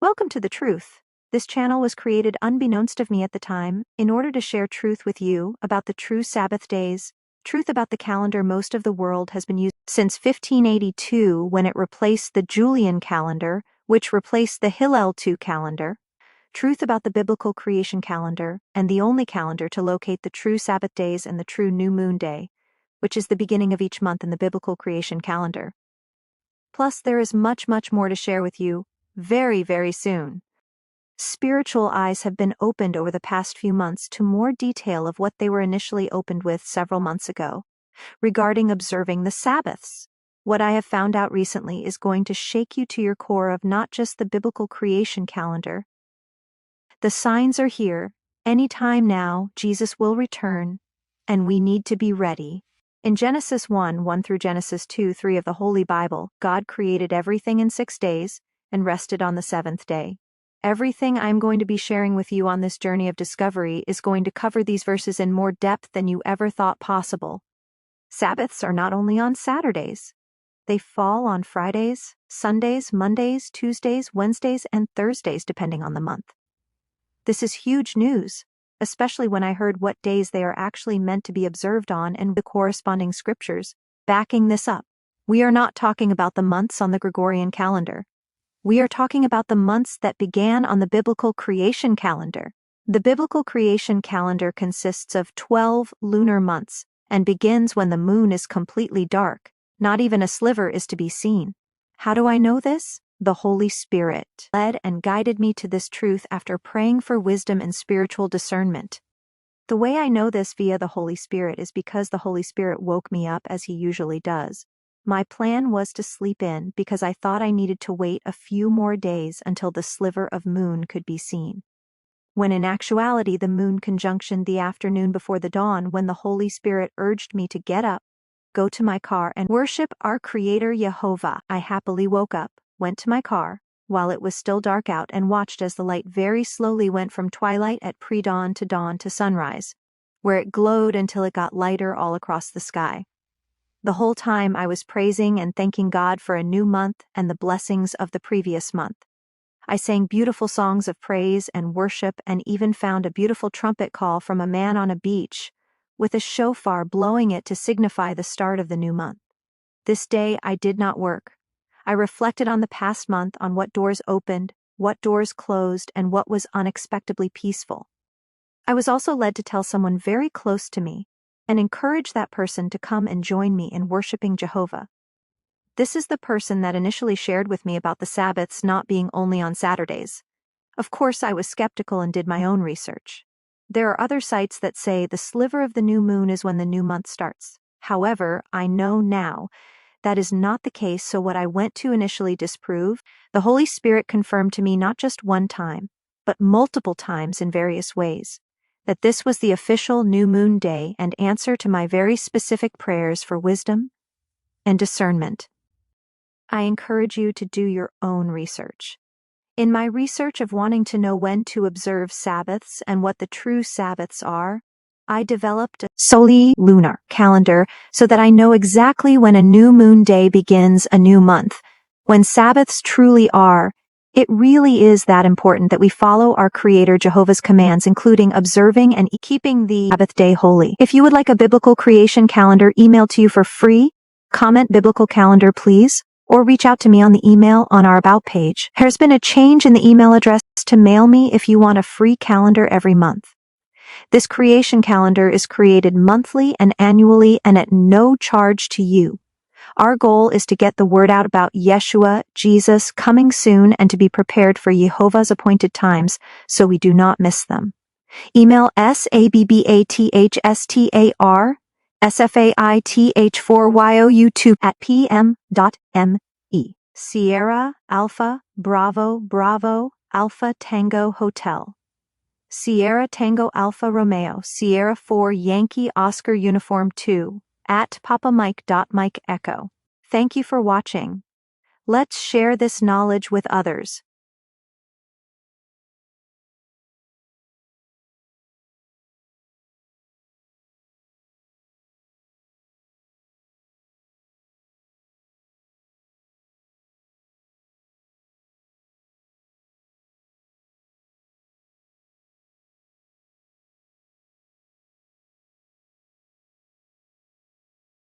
Welcome to The Truth. This channel was created unbeknownst of me at the time, in order to share truth with you about the true Sabbath days, truth about the calendar most of the world has been used since 1582 when it replaced the Julian calendar, which replaced the Hillel II calendar, truth about the biblical creation calendar, and the only calendar to locate the true Sabbath days and the true new moon day, which is the beginning of each month in the biblical creation calendar. Plus, there is much more to share with you very, very soon. Spiritual eyes have been opened over the past few months to more detail of what they were initially opened with several months ago, regarding observing the Sabbaths. What I have found out recently is going to shake you to your core of not just the biblical creation calendar. The signs are here. Anytime now, Jesus will return, and we need to be ready. In Genesis 1 through Genesis 2:3 of the Holy Bible, God created everything in 6 days and rested on the seventh day. Everything I'm going to be sharing with you on this journey of discovery is going to cover these verses in more depth than you ever thought possible. Sabbaths are not only on Saturdays. They fall on Fridays, Sundays, Mondays, Tuesdays, Wednesdays, and Thursdays depending on the month. This is huge news, especially when I heard what days they are actually meant to be observed on and the corresponding scriptures backing this up. We are not talking about the months on the Gregorian calendar. We are talking about the months that began on the biblical creation calendar. The biblical creation calendar consists of 12 lunar months and begins when the moon is completely dark. Not even a sliver is to be seen. How do I know this? The Holy Spirit led and guided me to this truth after praying for wisdom and spiritual discernment. The way I know this via the Holy Spirit is because the Holy Spirit woke me up as he usually does. My plan was to sleep in because I thought I needed to wait a few more days until the sliver of moon could be seen, when in actuality the moon conjunctioned the afternoon before the dawn when the Holy Spirit urged me to get up, go to my car and worship our Creator Jehovah. I happily woke up, went to my car, while it was still dark out, and watched as the light very slowly went from twilight at pre-dawn to dawn to sunrise, where it glowed until it got lighter all across the sky. The whole time I was praising and thanking God for a new month and the blessings of the previous month. I sang beautiful songs of praise and worship and even found a beautiful trumpet call from a man on a beach, with a shofar blowing it to signify the start of the new month. This day I did not work. I reflected on the past month, on what doors opened, what doors closed, and what was unexpectedly peaceful. I was also led to tell someone very close to me and encourage that person to come and join me in worshiping Jehovah. This is the person that initially shared with me about the Sabbaths not being only on Saturdays. Of course, I was skeptical and did my own research. There are other sites that say the sliver of the new moon is when the new month starts. However, I know now that is not the case, so what I went to initially disprove, the Holy Spirit confirmed to me not just one time, but multiple times in various ways, that this was the official new moon day and answer to my very specific prayers for wisdom and discernment. I encourage you to do your own research. In my research of wanting to know when to observe Sabbaths and what the true Sabbaths are, I developed a soli-lunar calendar so that I know exactly when a new moon day begins a new month. When Sabbaths truly are, it really is that important that we follow our Creator Jehovah's commands, including observing and keeping the Sabbath day holy. If you would like a biblical creation calendar emailed to you for free, comment biblical calendar please, or reach out to me on the email on our About page. There's been a change in the email address to mail me if you want a free calendar every month. This creation calendar is created monthly and annually and at no charge to you. Our goal is to get the word out about Yeshua, Jesus, coming soon and to be prepared for Jehovah's appointed times so we do not miss them. Email sabbathsfaith4you2@pm.me. Sierra Alpha Bravo Bravo Alpha Tango Hotel. Sierra Tango Alpha Romeo Sierra 4 Yankee Oscar Uniform 2 @papamike.mike echo. Thank you for watching. Let's share this knowledge with others.